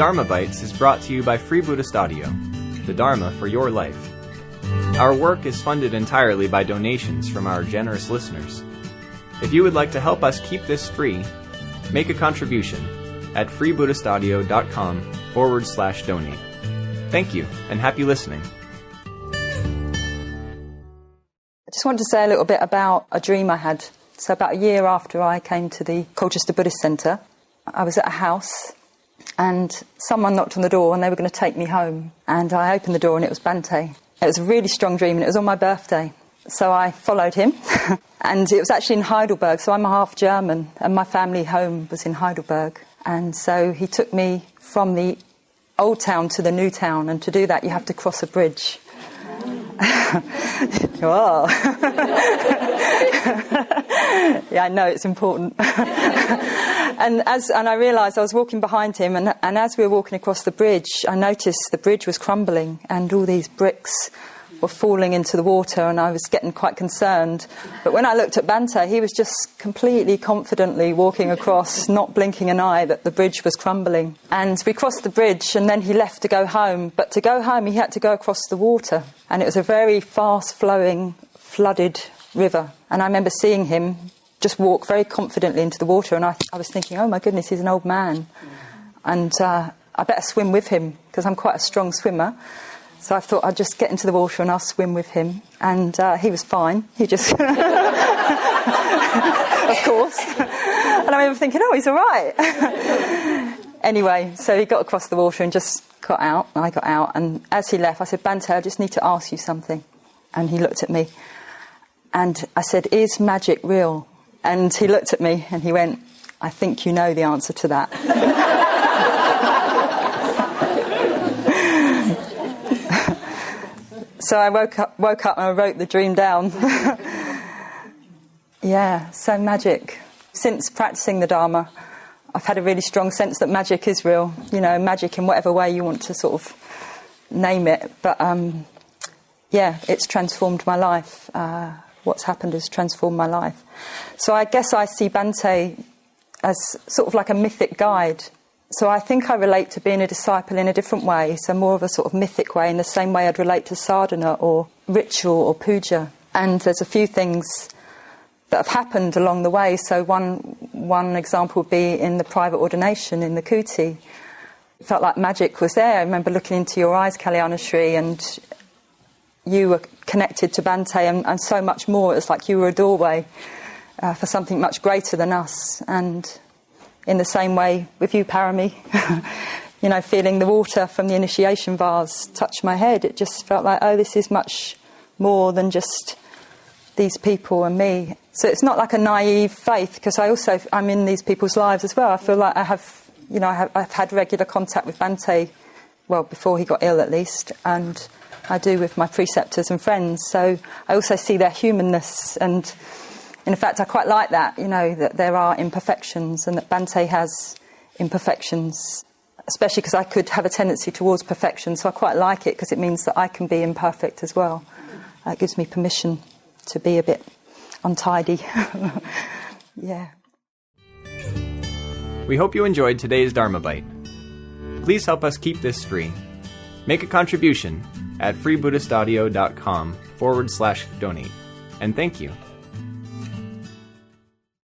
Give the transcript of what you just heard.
Dharma Bites is brought to you by Free Buddhist Audio, the Dharma for your life. Our work is funded entirely by donations from our generous listeners. If you would like to help us keep this free, make a contribution at freebuddhistaudio.com/donate. Thank you, and happy listening. I just wanted to say a little bit about a dream I had. So about a year after I came to the Colchester Buddhist Centre, I was at a house and someone knocked on the door and they were going to take me home. And I opened the door and it was Bhante. It was a really strong dream and it was on my birthday. So I followed him and it was actually in Heidelberg. So I'm half German and my family home was in Heidelberg. And so he took me from the old town to the new town, and to do that you have to cross a bridge. Whoa. Yeah, I know it's important. and I realised I was walking behind him, and as we were walking across the bridge, I noticed the bridge was crumbling and all these bricks were falling into the water, and I was getting quite concerned. But when I looked at Bhante, he was just completely confidently walking across, not blinking an eye, that the bridge was crumbling. And we crossed the bridge and then he left to go home. But to go home he had to go across the water, and it was a very fast-flowing, flooded river. And I remember seeing him just walk very confidently into the water, and I was thinking, oh my goodness, he's an old man. And I better swim with him because I'm quite a strong swimmer. So I thought I'd just get into the water and I'll swim with him. And he was fine. He just... of course. And I remember thinking, oh, he's all right. Anyway, so he got across the water and just got out. And I got out. And as he left, I said, Bhante, I just need to ask you something. And he looked at me. And I said, is magic real? And he looked at me and he went, I think you know the answer to that. So I woke up and I wrote the dream down. Yeah, so magic. Since practicing the Dharma, I've had a really strong sense that magic is real. You know, magic in whatever way you want to sort of name it. But yeah, it's transformed my life. What's happened has transformed my life. So I guess I see Bhante as sort of like a mythic guide. So I think I relate to being a disciple in a different way, so more of a sort of mythic way, in the same way I'd relate to sadhana or ritual or puja. And there's a few things that have happened along the way. So one example would be in the private ordination in the Kuti. It felt like magic was there. I remember looking into your eyes, Kalyana Shri, and you were connected to Bhante and so much more. It was like you were a doorway for something much greater than us. And in the same way with you, Parami, you know, feeling the water from the initiation vase touch my head, it just felt like, oh, this is much more than just these people and me. So it's not like a naive faith, because I'm in these people's lives as well. I feel like I've had regular contact with Bhante, well, before he got ill at least, and I do with my preceptors and friends. So I also see their humanness, and in fact, I quite like that, you know, that there are imperfections and that Bhante has imperfections, especially because I could have a tendency towards perfection. So I quite like it because it means that I can be imperfect as well. It gives me permission to be a bit untidy. Yeah. We hope you enjoyed today's Dharma Bite. Please help us keep this free. Make a contribution at freebuddhistaudio.com/donate. And thank you.